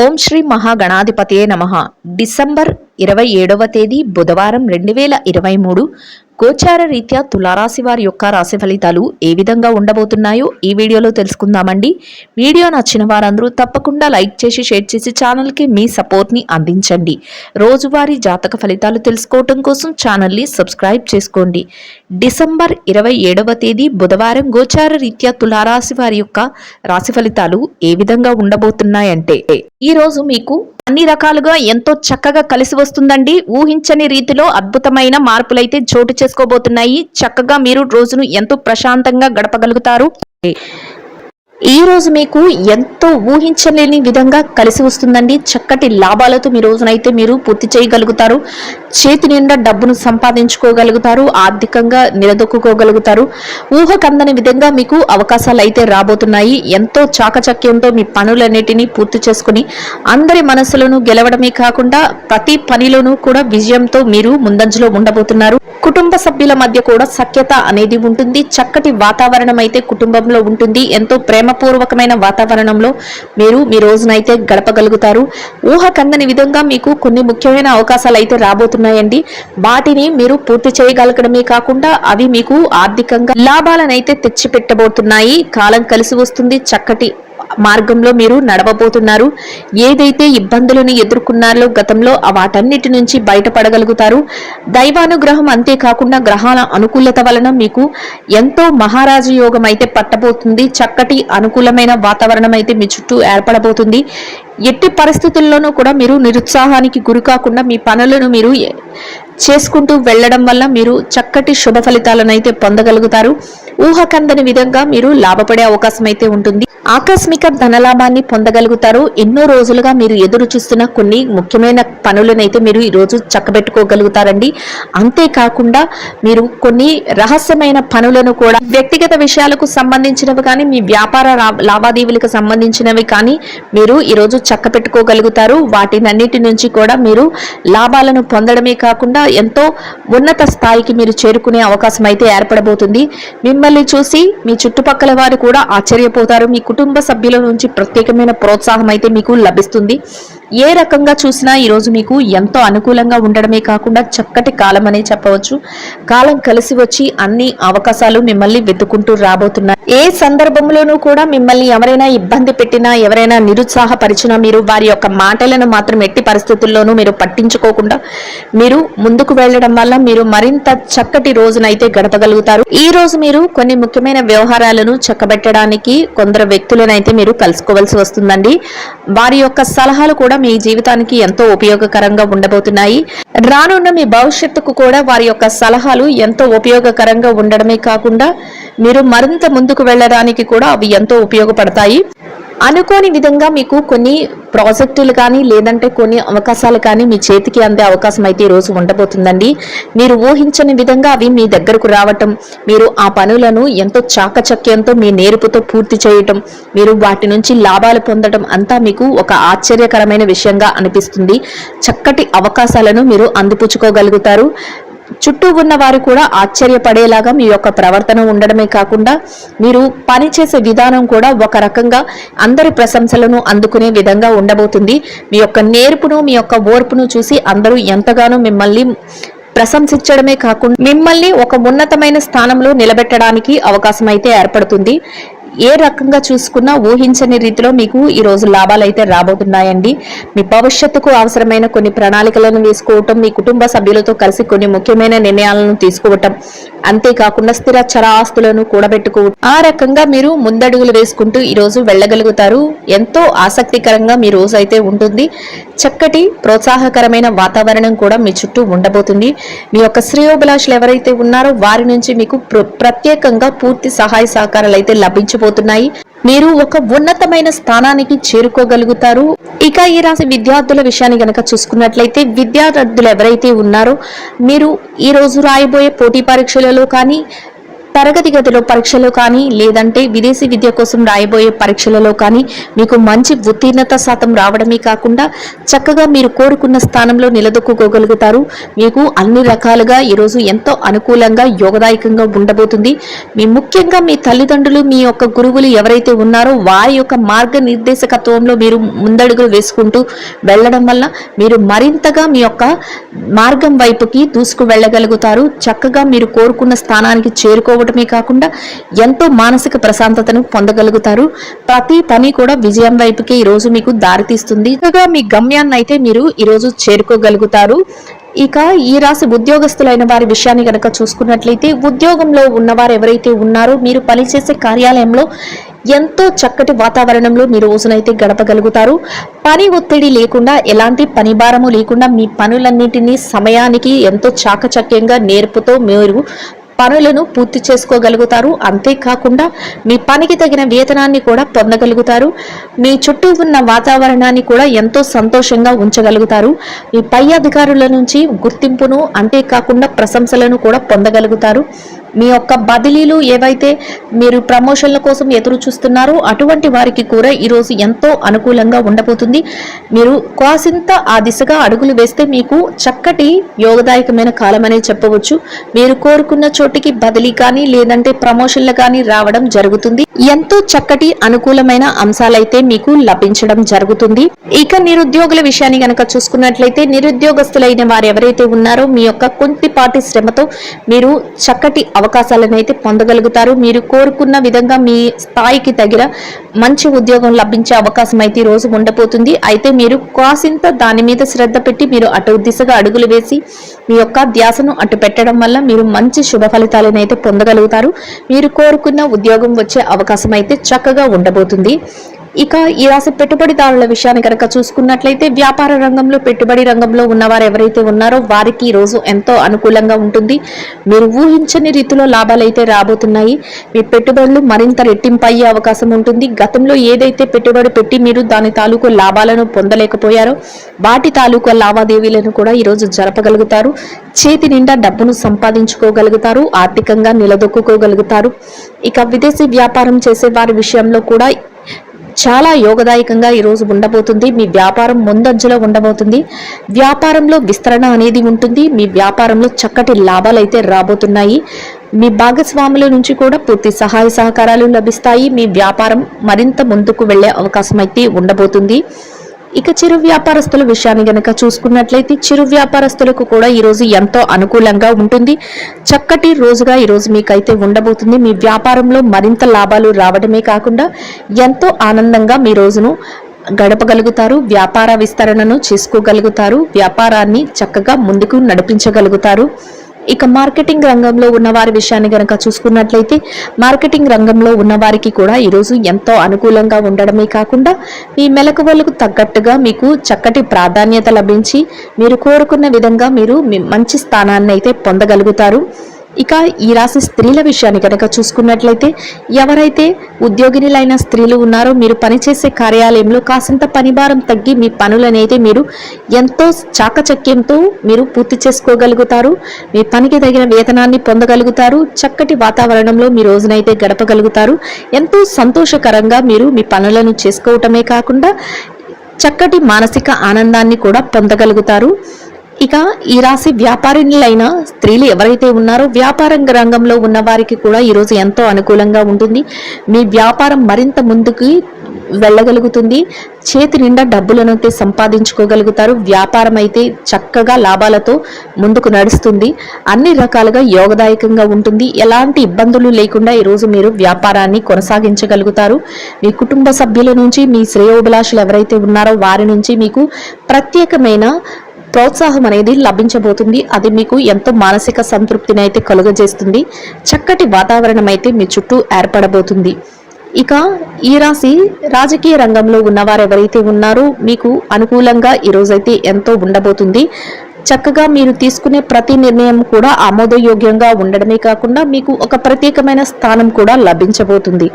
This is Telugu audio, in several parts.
ఓం శ్రీ మహాగణాధిపతయే నమః. డిసెంబర్ 27వ తేదీ బుధవారం 2023 గోచార రీత్యా తులారాశి వారి యొక్క రాశి ఫలితాలు ఏ విధంగా ఉండబోతున్నాయో ఈ వీడియోలో తెలుసుకుందామండి. వీడియో నచ్చిన వారందరూ తప్పకుండా లైక్ చేసి షేర్ చేసి ఛానల్కి మీ సపోర్ట్ని అందించండి. రోజువారీ జాతక ఫలితాలు తెలుసుకోవటం కోసం ఛానల్ని సబ్స్క్రైబ్ చేసుకోండి. డిసెంబర్ 27వ తేదీ బుధవారం గోచార రీత్యా తులారాశి వారి యొక్క రాశి ఫలితాలు ఏ విధంగా ఉండబోతున్నాయంటే, ఈ రోజు మీకు అన్ని రకాలుగా ఎంతో చక్కగా కలిసి వస్తుందండి. ఊహించని రీతిలో అద్భుతమైన మార్పులైతే చోటు చేసుకోబోతున్నాయి. చక్కగా మీరు రోజును ఎంతో ప్రశాంతంగా గడపగలుగుతారు. ఈ రోజు మీకు ఎంతో ఊహించలేని విధంగా కలిసి వస్తుందండి. చక్కటి లాభాలతో మీ రోజునైతే మీరు పూర్తి చేయగలుగుతారు. చేతి నిండా డబ్బును సంపాదించుకోగలుగుతారు. ఆర్థికంగా నిలదొక్కుకోగలుగుతారు. ఊహకందని విధంగా మీకు అవకాశాలు అయితే రాబోతున్నాయి. ఎంతో చాకచక్యంతో మీ పనులన్నిటినీ పూర్తి చేసుకుని అందరి మనసులను గెలవడమే కాకుండా ప్రతి పనిలోనూ కూడా విజయంతో మీరు ముందంజలో ఉండబోతున్నారు. కుటుంబ సభ్యుల మధ్య కూడా సఖ్యత అనేది ఉంటుంది. చక్కటి వాతావరణం అయితే కుటుంబంలో ఉంటుంది. ఎంతో ప్రేమపూర్వకమైన వాతావరణంలో మీరు మీ రోజునైతే గడపగలుగుతారు. ఊహకందని విధంగా మీకు కొన్ని ముఖ్యమైన అవకాశాలు అయితే రాబోతున్నాయండి. వాటిని మీరు పూర్తి చేయగలగడమే కాకుండా అవి మీకు ఆర్థికంగా లాభాలనైతే తెచ్చిపెట్టబోతున్నాయి. కాలం కలిసి వస్తుంది. చక్కటి మార్గంలో మీరు నడవబోతున్నారు. ఏదైతే ఇబ్బందులను ఎదుర్కొన్నారో గతంలో వాటన్నిటి నుంచి బయటపడగలుగుతారు. దైవానుగ్రహం అంతేకాకుండా గ్రహాల అనుకూలత వలన మీకు ఎంతో మహారాజు యోగం అయితే పట్టబోతుంది. చక్కటి అనుకూలమైన వాతావరణం అయితే మీ చుట్టూ ఏర్పడబోతుంది. ఎట్టి పరిస్థితుల్లోనూ కూడా మీరు నిరుత్సాహానికి గురి కాకుండా మీ పనులను మీరు చేసుకుంటూ వెళ్లడం వల్ల మీరు చక్కటి శుభ ఫలితాలను అయితే పొందగలుగుతారు. ఊహకందని విధంగా మీరు లాభపడే అవకాశం అయితే ఉంటుంది. ఆకస్మిక ధనలాభాన్ని పొందగలుగుతారు. ఎన్నో రోజులుగా మీరు ఎదురు చూస్తున్న కొన్ని ముఖ్యమైన పనులనైతే మీరు ఈ రోజు చక్కబెట్టుకోగలుగుతారండి. అంతేకాకుండా మీరు కొన్ని రహస్యమైన పనులను కూడా వ్యక్తిగత విషయాలకు సంబంధించినవి కానీ మీ వ్యాపార లావాదేవీలకు సంబంధించినవి కానీ మీరు ఈరోజు చక్కబెట్టుకోగలుగుతారు. వాటినన్నిటి నుంచి కూడా మీరు లాభాలను పొందడమే కాకుండా ఎంతో ఉన్నత స్థాయికి మీరు చేరుకునే అవకాశం అయితే ఏర్పడబోతుంది. మిమ్మల్ని చూసి మీ చుట్టుపక్కల వారు కూడా ఆశ్చర్యపోతారు. మీ కుటుంబ సభ్యుల నుంచి ప్రత్యేకమైన ప్రోత్సాహం అయితే మీకు లభిస్తుంది. ఏ రకంగా చూసినా ఈరోజు మీకు ఎంతో అనుకూలంగా ఉండడమే కాకుండా చక్కటి కాలం అనే చెప్పవచ్చు. కాలం కలిసి వచ్చి అన్ని అవకాశాలు మిమ్మల్ని వెతుకుంటూ రాబోతున్నాయి. ఏ సందర్భంలోనూ కూడా మిమ్మల్ని ఎవరైనా ఇబ్బంది పెట్టినా, ఎవరైనా నిరుత్సాహపరిచినా మీరు వారి యొక్క మాటలను మాత్రం ఎట్టి పరిస్థితుల్లోనూ మీరు పట్టించుకోకుండా మీరు ముందుకు వెళ్లడం వల్ల మీరు మరింత చక్కటి రోజునైతే గడపగలుగుతారు. ఈ రోజు మీరు కొన్ని ముఖ్యమైన వ్యవహారాలను చక్కబెట్టడానికి కొందరు వ్యక్తులనైతే మీరు కలుసుకోవాల్సి వస్తుందండి. వారి యొక్క సలహాలు కూడా మీ జీవితానికి ఎంతో ఉపయోగకరంగా ఉండబోతున్నాయి. రానున్న మీ భవిష్యత్తుకు కూడా వారి యొక్క సలహాలు ఎంతో ఉపయోగకరంగా ఉండడమే కాకుండా మీరు మరింత ముందుకు వెళ్ళడానికి కూడా అవి ఎంతో ఉపయోగపడతాయి. అనుకోని విధంగా మీకు కొన్ని ప్రాజెక్టులు కానీ లేదంటే కొన్ని అవకాశాలు కానీ మీ చేతికి అందే అవకాశం అయితే ఈరోజు ఉండబోతుందండి. మీరు ఊహించని విధంగా అవి మీ దగ్గరకు రావటం, మీరు ఆ పనులను ఎంతో చాకచక్యంతో మీ నేర్పుతో పూర్తి చేయటం, మీరు వాటి నుంచి లాభాలు పొందడం అంతా మీకు ఒక ఆశ్చర్యకరమైన విషయంగా అనిపిస్తుంది. చక్కటి అవకాశాలను మీరు అందిపుచ్చుకోగలుగుతారు. చుట్టూ ఉన్న వారు కూడా ఆశ్చర్యపడేలాగా మీ యొక్క ప్రవర్తన ఉండడమే కాకుండా మీరు పనిచేసే విధానం కూడా ఒక రకంగా అందరి ప్రశంసలను అందుకునే విధంగా ఉండబోతుంది. మీ యొక్క నేర్పును, మీ యొక్క ఓర్పును చూసి అందరూ ఎంతగానో మిమ్మల్ని ప్రశంసించడమే కాకుండా మిమ్మల్ని ఒక ఉన్నతమైన స్థానంలో నిలబెట్టడానికి అవకాశం అయితే ఏర్పడుతుంది. ఏ రకంగా చూసుకున్నా ఊహించని రీతిలో మీకు ఈ రోజు లాభాలు అయితే రాబోతున్నాయండి. మీ భవిష్యత్తుకు అవసరమైన కొన్ని ప్రణాళికలను వేసుకోవటం, మీ కుటుంబ సభ్యులతో కలిసి కొన్ని ముఖ్యమైన నిర్ణయాలను తీసుకోవటం, అంతేకాకుండా స్థిర చరాస్తులను కూడబెట్టుకోవటం, ఆ రకంగా మీరు ముందడుగులు వేసుకుంటూ ఈ రోజు వెళ్ళగలుగుతారు. ఎంతో ఆసక్తికరంగా మీ రోజు అయితే ఉంటుంది. చక్కటి ప్రోత్సాహకరమైన వాతావరణం కూడా మీ చుట్టూ ఉండబోతుంది. మీ యొక్క శ్రేయోభిలాషులు ఎవరైతే ఉన్నారో వారి నుంచి మీకు ప్రత్యేకంగా పూర్తి సహాయ సహకారాలు అయితే లభించబోతున్నాయి. మీరు ఒక ఉన్నతమైన స్థానానికి చేరుకోగలుగుతారు. ఇక ఈ రాశి విద్యార్థుల విషయాన్ని గనక చూసుకున్నట్లయితే విద్యార్థులు ఎవరైతే ఉన్నారో మీరు ఈ రోజు రాయబోయే పోటీ పరీక్షలలో కానీ తరగతి గదిలో పరీక్షలో కానీ లేదంటే విదేశీ విద్య కోసం రాయబోయే పరీక్షలలో కానీ మీకు మంచి ఉత్తీర్ణత శాతం రావడమే కాకుండా చక్కగా మీరు కోరుకున్న స్థానంలో నిలదొక్కుకోగలుగుతారు. మీకు అన్ని రకాలుగా ఈరోజు ఎంతో అనుకూలంగా యోగదాయకంగా ఉండబోతుంది. ముఖ్యంగా మీ తల్లిదండ్రులు మీ యొక్క గురువులు ఎవరైతే ఉన్నారో వారి యొక్క మార్గనిర్దేశకత్వంలో మీరు ముందడుగులు వేసుకుంటూ వెళ్ళడం వల్ల మీరు మరింతగా మీ యొక్క మార్గం వైపుకి దూసుకు వెళ్ళగలుగుతారు. చక్కగా మీరు కోరుకున్న స్థానానికి చేరుకోవడమే కాకుండా ఎంతో మానసిక ప్రశాంతతను పొందగలుగుతారు. ప్రతి పని కూడా విజయం వైపుకి ఈ రోజు మీకు దారితీస్తుంది. ఇంకా మీ గమ్యాన్ని అయితే మీరు ఈ రోజు చేరుకోగలుగుతారు. ఇక ఈ రాశి ఉద్యోగస్తులైన వారి విషయాన్ని కనుక చూసుకున్నట్లయితే ఉద్యోగంలో ఉన్నవారు ఎవరైతే ఉన్నారో మీరు పనిచేసే కార్యాలయంలో ఎంతో చక్కటి వాతావరణంలో మీ రోజునైతే గడపగలుగుతారు. పని ఒత్తిడి లేకుండా ఎలాంటి పని భారము లేకుండా మీ పనులన్నింటినీ సమయానికి ఎంతో చాకచక్యంగా నేర్పుతో మీరు పనులను పూర్తి చేసుకోగలుగుతారు. అంతేకాకుండా మీ పనికి తగిన వేతనాన్ని కూడా పొందగలుగుతారు. మీ చుట్టూ ఉన్న వాతావరణాన్ని కూడా ఎంతో సంతోషంగా ఉంచగలుగుతారు. మీ పై అధికారుల నుంచి గుర్తింపును అంతేకాకుండా ప్రశంసలను కూడా పొందగలుగుతారు. మీ యొక్క బదిలీలు ఏవైతే మీరు ప్రమోషన్ల కోసం ఎదురు చూస్తున్నారో అటువంటి వారికి కూడా ఈరోజు ఎంతో అనుకూలంగా ఉండబోతుంది. మీరు కాసింత ఆ దిశగా అడుగులు వేస్తే మీకు చక్కటి యోగదాయకమైన కాలం అనే చెప్పవచ్చు. మీరు కోరుకున్న చోటికి బదిలీ కానీ లేదంటే ప్రమోషన్లు కానీ రావడం జరుగుతుంది. ఎంతో చక్కటి అనుకూలమైన అంశాలైతే మీకు లభించడం జరుగుతుంది. ఇక నిరుద్యోగుల విషయాన్ని గనక చూసుకున్నట్లయితే నిరుద్యోగస్తులైన వారు ఎవరైతే ఉన్నారో మీ యొక్క కొద్దిపాటి శ్రమతో మీరు చక్కటి అవకాశాలను అయితే పొందగలుగుతారు. మీరు కోరుకున్న విధంగా మీ స్థాయికి తగిన మంచి ఉద్యోగం లభించే అవకాశం అయితే ఈ రోజు ఉండబోతుంది. అయితే మీరు కాసింత దాని మీద శ్రద్ధ పెట్టి మీరు అటు దిశగా అడుగులు వేసి మీ యొక్క ధ్యాసను అటు పెట్టడం వల్ల మీరు మంచి శుభ ఫలితాలను అయితే పొందగలుగుతారు. మీరు కోరుకున్న ఉద్యోగం వచ్చే అవకాశం అయితే చక్కగా ఉండబోతుంది. ఇక ఈ రాశి పెట్టుబడిదారుల విషయాన్ని కనుక చూసుకున్నట్లయితే వ్యాపార రంగంలో పెట్టుబడి రంగంలో ఉన్నవారు ఎవరైతే ఉన్నారో వారికి ఈ రోజు ఎంతో అనుకూలంగా ఉంటుంది. మీరు ఊహించని రీతిలో లాభాలు అయితే రాబోతున్నాయి. మీ పెట్టుబడులు మరింత రెట్టింపు అయ్యే అవకాశం ఉంటుంది. గతంలో ఏదైతే పెట్టుబడి పెట్టి మీరు దాని తాలూకు లాభాలను పొందలేకపోయారో వాటి తాలూకు లావాదేవీలను కూడా ఈ రోజు జరపగలుగుతారు. చేతి నిండా డబ్బును సంపాదించుకోగలుగుతారు. ఆర్థికంగా నిలదొక్కుకోగలుగుతారు. ఇక విదేశీ వ్యాపారం చేసే వారి విషయంలో కూడా చాలా యోగదాయకంగా ఈ రోజు ఉండబోతుంది. మీ వ్యాపారం ముందంజలో ఉండబోతుంది. వ్యాపారంలో విస్తరణ అనేది ఉంటుంది. మీ వ్యాపారంలో చక్కటి లాభాలు అయితే రాబోతున్నాయి. మీ భాగస్వాముల నుంచి కూడా పూర్తి సహాయ సహకారాలు లభిస్తాయి. మీ వ్యాపారం మరింత ముందుకు వెళ్లే అవకాశం అయితే ఉండబోతుంది. ఇక చిరు వ్యాపారస్తుల విషయాన్ని గనక చూసుకున్నట్లయితే చిరు వ్యాపారస్తులకు కూడా ఈ రోజు ఎంతో అనుకూలంగా ఉంటుంది. చక్కటి రోజుగా ఈ రోజు మీకైతే ఉండబోతుంది. మీ వ్యాపారంలో మరింత లాభాలు రావడమే కాకుండా ఎంతో ఆనందంగా మీ రోజును గడపగలుగుతారు. వ్యాపార విస్తరణను చేసుకోగలుగుతారు. వ్యాపారాన్ని చక్కగా ముందుకు నడిపించగలుగుతారు. ఇక మార్కెటింగ్ రంగంలో ఉన్న వారి విషయాన్ని గనక చూసుకున్నట్లయితే మార్కెటింగ్ రంగంలో ఉన్న వారికి కూడా ఈరోజు ఎంతో అనుకూలంగా ఉండడమే కాకుండా మీ మెలకువలకు తగ్గట్టుగా మీకు చక్కటి ప్రాధాన్యత లభించి మీరు కోరుకున్న విధంగా మీరు మంచి స్థానాన్ని అయితే పొందగలుగుతారు. ఇక ఈ రాశి స్త్రీల విషయాన్ని కనుక చూసుకున్నట్లయితే ఎవరైతే ఉద్యోగినులైన స్త్రీలు ఉన్నారో మీరు పనిచేసే కార్యాలయంలో కాసింత పనిభారం తగ్గి మీ పనులనైతే మీరు ఎంతో చాకచక్యంతో మీరు పూర్తి చేసుకోగలుగుతారు. మీ పనికి తగిన వేతనాన్ని పొందగలుగుతారు. చక్కటి వాతావరణంలో మీ రోజునైతే గడపగలుగుతారు. ఎంతో సంతోషకరంగా మీరు మీ పనులను చేసుకోవటమే కాకుండా చక్కటి మానసిక ఆనందాన్ని కూడా పొందగలుగుతారు. ఇక ఈ రాశి వ్యాపారిణులైన స్త్రీలు ఎవరైతే ఉన్నారో వ్యాపార రంగంలో ఉన్న వారికి కూడా ఈరోజు ఎంతో అనుకూలంగా ఉంటుంది. మీ వ్యాపారం మరింత ముందుకు వెళ్ళగలుగుతుంది. చేతి నిండా డబ్బులను అయితే సంపాదించుకోగలుగుతారు. వ్యాపారం అయితే చక్కగా లాభాలతో ముందుకు నడుస్తుంది. అన్ని రకాలుగా యోగదాయకంగా ఉంటుంది. ఎలాంటి ఇబ్బందులు లేకుండా ఈరోజు మీరు వ్యాపారాన్ని కొనసాగించగలుగుతారు. మీ కుటుంబ సభ్యుల నుంచి మీ శ్రేయోభిలాషులు ఎవరైతే ఉన్నారో వారి నుంచి మీకు ప్రత్యేకమైన ప్రోత్సాహం అనేది లభించబోతుంది. అది మీకు ఎంతో మానసిక సంతృప్తిని అయితే కలుగజేస్తుంది. చక్కటి వాతావరణం అయితే మీ చుట్టూ ఏర్పడబోతుంది. ఇక ఈ రాశి రాజకీయ రంగంలో ఉన్నవారు ఎవరైతే ఉన్నారో మీకు అనుకూలంగా ఈ రోజైతే ఎంతో ఉండబోతుంది. చక్కగా మీరు తీసుకునే ప్రతి నిర్ణయం కూడా ఆమోదయోగ్యంగా ఉండడమే కాకుండా మీకు ఒక ప్రత్యేకమైన స్థానం కూడా లభించబోతుంది.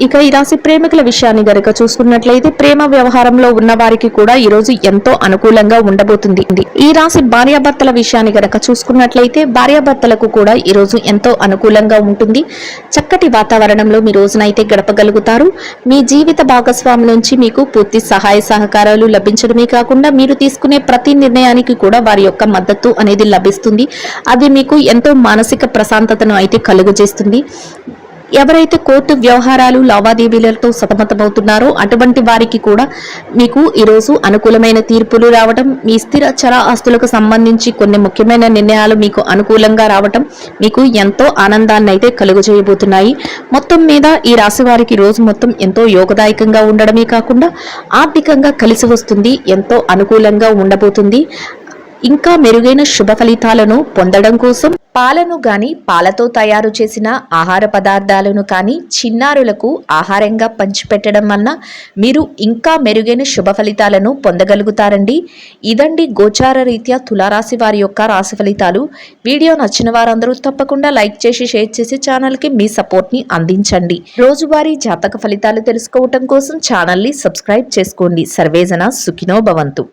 ఇక ఈ రాశి ప్రేమికుల విషయాన్ని గనుక చూసుకున్నట్లయితే ప్రేమ వ్యవహారంలో ఉన్న వారికి కూడా ఈ రోజు ఎంతో అనుకూలంగా ఉండబోతుంది. ఈ రాశి భార్యాభర్తల విషయాన్ని గనక చూసుకున్నట్లయితే భార్యాభర్తలకు కూడా ఈ రోజు ఎంతో అనుకూలంగా ఉంటుంది. చక్కటి వాతావరణంలో మీ రోజునైతే గడపగలుగుతారు. మీ జీవిత భాగస్వామి నుంచి మీకు పూర్తి సహాయ సహకారాలు లభించడమే కాకుండా మీరు తీసుకునే ప్రతి నిర్ణయానికి కూడా వారి యొక్క మద్దతు అనేది లభిస్తుంది. అది మీకు ఎంతో మానసిక ప్రశాంతతను అయితే కలుగజేస్తుంది. ఎవరైతే కోర్టు వ్యవహారాలు లావాదేవీలతో సతమతమవుతున్నారో అటువంటి వారికి కూడా మీకు ఈరోజు అనుకూలమైన తీర్పులు రావడం, మీ స్థిర చర ఆస్తులకు సంబంధించి కొన్ని ముఖ్యమైన నిర్ణయాలు మీకు అనుకూలంగా రావడం మీకు ఎంతో ఆనందాన్ని అయితే కలుగజేయబోతున్నాయి. మొత్తం మీద ఈ రాశి వారికి రోజు మొత్తం ఎంతో యోగదాయకంగా ఉండడమే కాకుండా ఆర్థికంగా కలిసి వస్తుంది, ఎంతో అనుకూలంగా ఉండబోతుంది. ఇంకా మెరుగైన శుభ ఫలితాలను పొందడం కోసం పాలను గాని పాలతో తయారు చేసిన ఆహార పదార్థాలను కానీ చిన్నారులకు ఆహారంగా పంచిపెట్టడం వలన మీరు ఇంకా మెరుగైన శుభ ఫలితాలను పొందగలుగుతారండి. ఇదండి గోచార రీత్యా తులారాశి వారి యొక్క రాశి ఫలితాలు. వీడియో నచ్చిన వారందరూ తప్పకుండా లైక్ చేసి షేర్ చేసి ఛానల్కి మీ సపోర్ట్ని అందించండి. రోజువారీ జాతక ఫలితాలు తెలుసుకోవటం కోసం ఛానల్ని సబ్స్క్రైబ్ చేసుకోండి. సర్వేజన సుఖినో భవంతు.